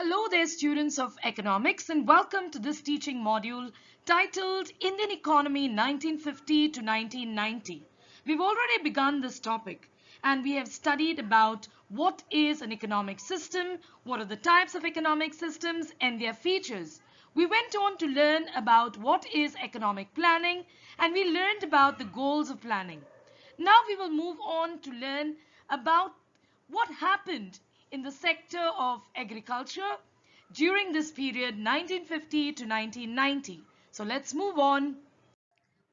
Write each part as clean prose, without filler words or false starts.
Hello there, students of economics, and welcome to this teaching module titled Indian Economy 1950 to 1990. We've already begun this topic and we have studied about what is an economic system, what are the types of economic systems and their features. We went on to learn about what is economic planning and we learned about the goals of planning. Now we will move on to learn about what happened in the sector of agriculture during this period 1950 to 1990. So let's move on.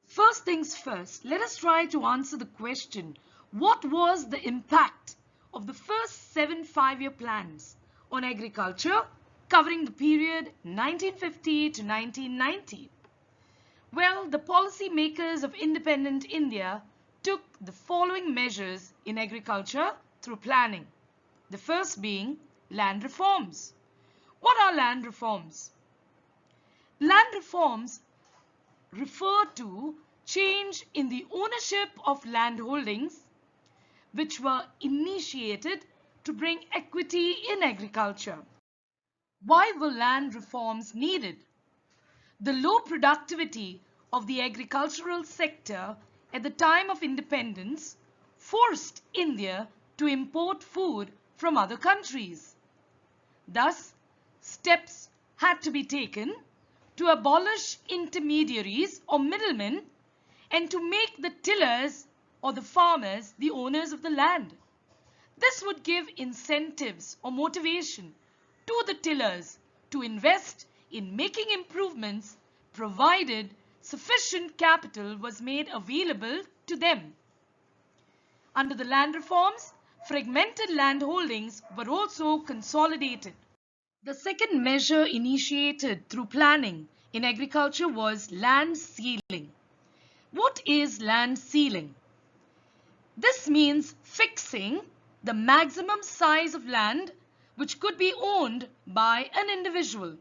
First things first, let us try to answer the question, what was the impact of the first 7 5-year plans on agriculture covering the period 1950 to 1990? Well, the policy makers of independent India took the following measures in agriculture through planning. The first being land reforms. What are land reforms? Land reforms refer to change in the ownership of land holdings which were initiated to bring equity in agriculture. Why were land reforms needed? The low productivity of the agricultural sector at the time of independence forced India to import food from other countries. Thus, steps had to be taken to abolish intermediaries or middlemen and to make the tillers or the farmers the owners of the land. This would give incentives or motivation to the tillers to invest in making improvements provided sufficient capital was made available to them. Under the land reforms, fragmented land holdings were also consolidated. The second measure initiated through planning in agriculture was land ceiling. What is land ceiling? This means fixing the maximum size of land which could be owned by an individual.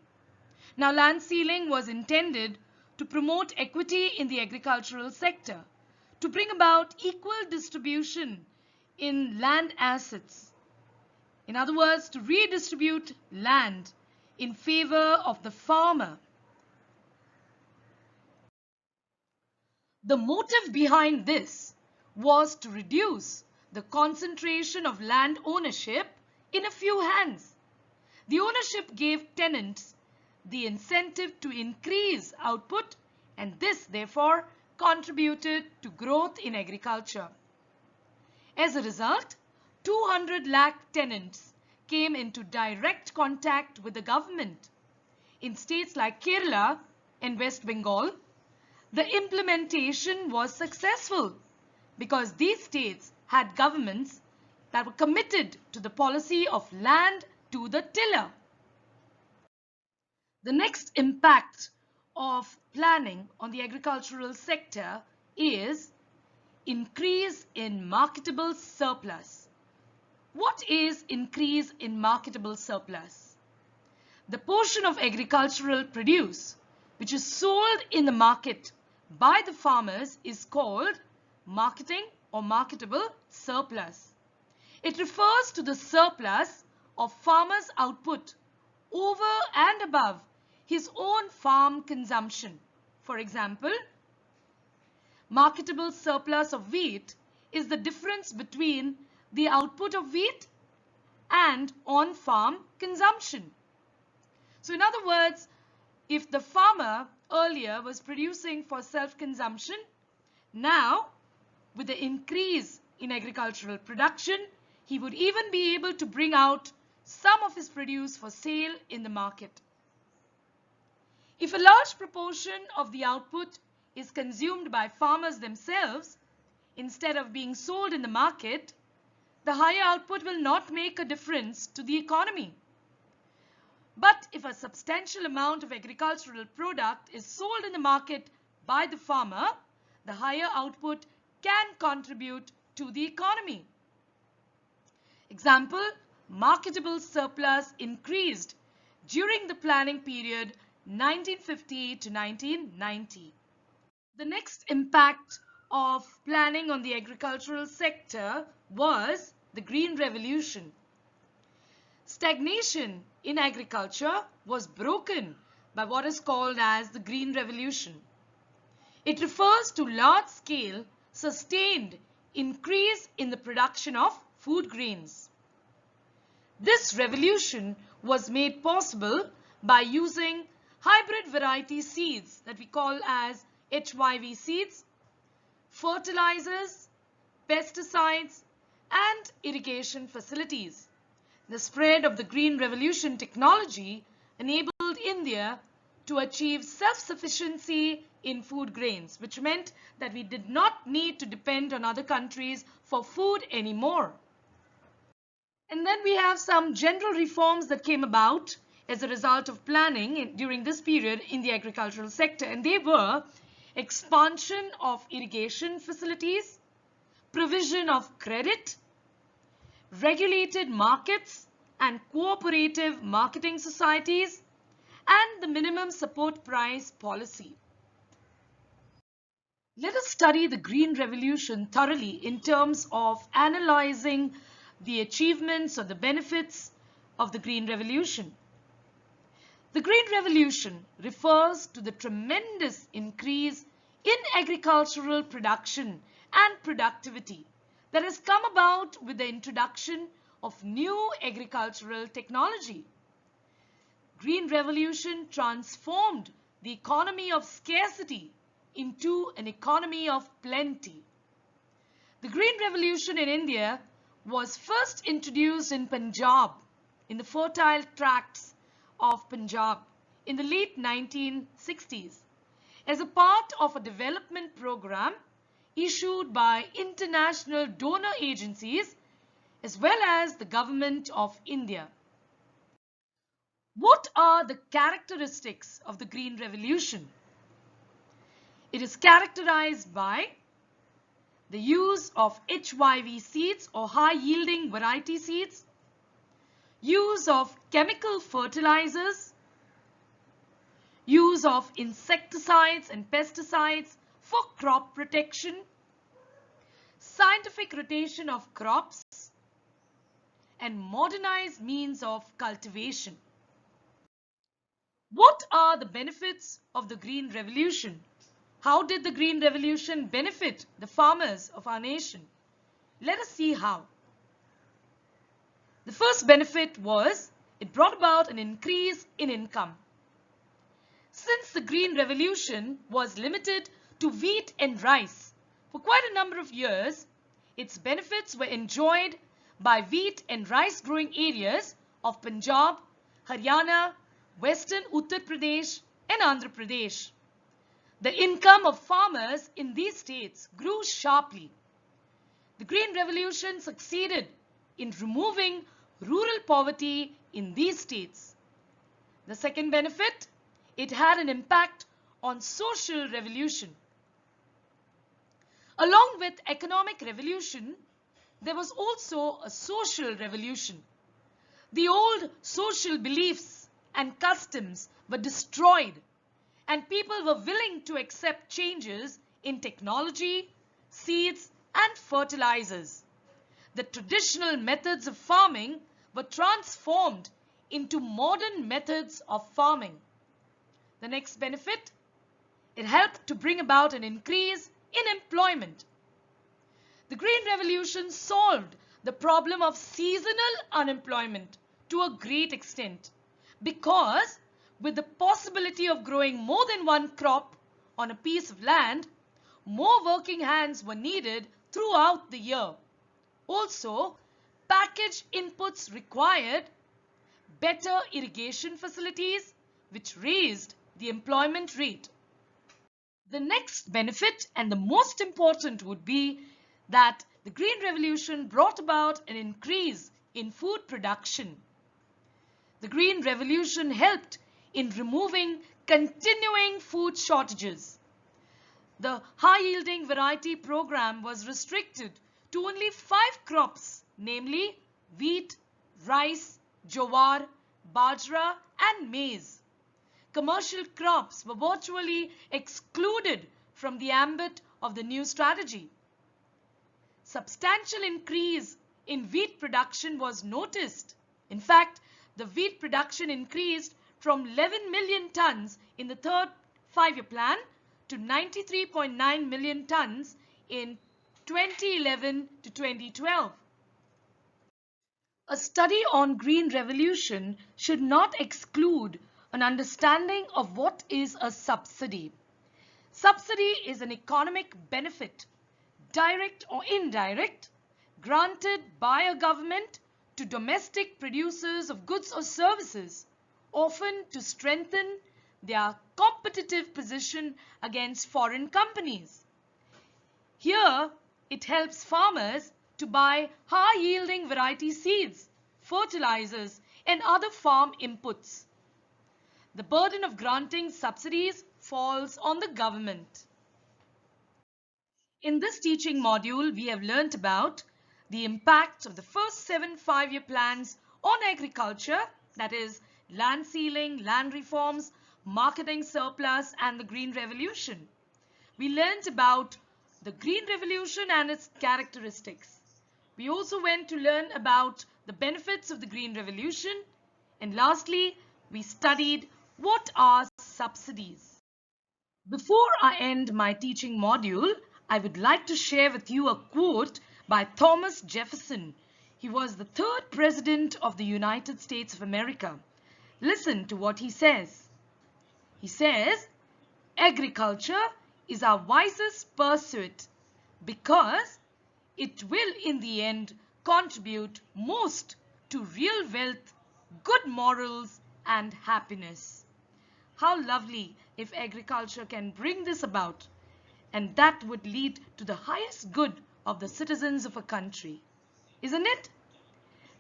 Now, land ceiling was intended to promote equity in the agricultural sector, to bring about equal distribution in land assets. In other words, to redistribute land in favor of the farmer. The motive behind this was to reduce the concentration of land ownership in a few hands. The ownership gave tenants the incentive to increase output, and this therefore contributed to growth in agriculture. As a result, 200 lakh tenants came into direct contact with the government. In states like Kerala and West Bengal, the implementation was successful because these states had governments that were committed to the policy of land to the tiller. The next impact of planning on the agricultural sector is increase in marketable surplus. What is increase in marketable surplus? The portion of agricultural produce which is sold in the market by the farmers is called marketing or marketable surplus. It refers to the surplus of farmer's output over and above his own farm consumption. For example, marketable surplus of wheat is the difference between the output of wheat and on-farm consumption. So in other words, if the farmer earlier was producing for self-consumption, now with the increase in agricultural production, he would even be able to bring out some of his produce for sale in the market. If a large proportion of the output is consumed by farmers themselves instead of being sold in the market, the higher output will not make a difference to the economy. But if a substantial amount of agricultural product is sold in the market by the farmer, the higher output can contribute to the economy. Example, marketable surplus increased during the planning period 1950 to 1990. The next impact of planning on the agricultural sector was the Green Revolution. Stagnation in agriculture was broken by what is called as the Green Revolution. It refers to large-scale, sustained increase in the production of food grains. This revolution was made possible by using hybrid variety seeds that we call as FiveYear seeds, fertilizers, pesticides, and irrigation facilities. The spread of the Green Revolution technology enabled India to achieve self-sufficiency in food grains, which meant that we did not need to depend on other countries for food anymore. And then we have some general reforms that came about as a result of planning during this period in the agricultural sector, and they were expansion of irrigation facilities, provision of credit, regulated markets and cooperative marketing societies, and the minimum support price policy. Let us study the Green Revolution thoroughly in terms of analyzing the achievements or the benefits of the Green Revolution. The Green Revolution refers to the tremendous increase in agricultural production and productivity that has come about with the introduction of new agricultural technology. Green Revolution transformed the economy of scarcity into an economy of plenty. The Green Revolution in India was first introduced in Punjab, in the fertile tracts of Punjab, in the late 1960s, as a part of a development program issued by international donor agencies as well as the government of India. What are the characteristics of the Green Revolution? It is characterized by the use of FiveYear seeds or high-yielding variety seeds, use of chemical fertilizers, use of insecticides and pesticides for crop protection, scientific rotation of crops, and modernized means of cultivation. What are the benefits of the Green Revolution? How did the Green Revolution benefit the farmers of our nation? Let us see how. The first benefit was it brought about an increase in income. Since the Green Revolution was limited to wheat and rice for quite a number of years, its benefits were enjoyed by wheat and rice growing areas of Punjab, Haryana, Western Uttar Pradesh and Andhra Pradesh. The income of farmers in these states grew sharply. The Green Revolution succeeded in removing rural poverty in these states. The second benefit, it had an impact on social revolution. Along with economic revolution, there was also a social revolution. The old social beliefs and customs were destroyed, and people were willing to accept changes in technology, seeds, and fertilizers. The traditional methods of farming were transformed into modern methods of farming. The next benefit, it helped to bring about an increase in employment. The Green Revolution solved the problem of seasonal unemployment to a great extent, because with the possibility of growing more than one crop on a piece of land, more working hands were needed throughout the year. Also, packaged inputs required better irrigation facilities, which raised the employment rate. The next benefit, and the most important, would be that the Green Revolution brought about an increase in food production. The Green Revolution helped in removing continuing food shortages. The high-yielding variety program was restricted to only 5 crops, namely wheat, rice, jowar, bajra, and maize. Commercial crops were virtually excluded from the ambit of the new strategy. Substantial increase in wheat production was noticed In fact, the wheat production increased from 11 million tons in the third 5-year plan to 93.9 million tons in 2011 to 2012. A study on green revolution should not exclude an understanding of what is a subsidy. Subsidy is an economic benefit, direct or indirect, granted by a government to domestic producers of goods or services, often to strengthen their competitive position against foreign companies. Here, it helps farmers to buy high-yielding variety seeds, fertilizers, and other farm inputs. The burden of granting subsidies falls on the government. In this teaching module, we have learnt about the impact of the first 7 5-year plans on agriculture, that is, land ceiling, land reforms, marketing surplus, and the Green Revolution. We learnt about the Green Revolution and its characteristics. We also went to learn about the benefits of the Green Revolution. And lastly, we studied what are subsidies. Before I end my teaching module, I would like to share with you a quote by Thomas Jefferson. He was the 3rd President of the United States of America. Listen to what he says. He says, "Agriculture is our wisest pursuit because it will in the end contribute most to real wealth, good morals, and happiness." How lovely if agriculture can bring this about, and that would lead to the highest good of the citizens of a country, isn't it?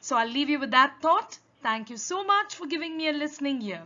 So I'll leave you with that thought. Thank you so much for giving me a listening ear.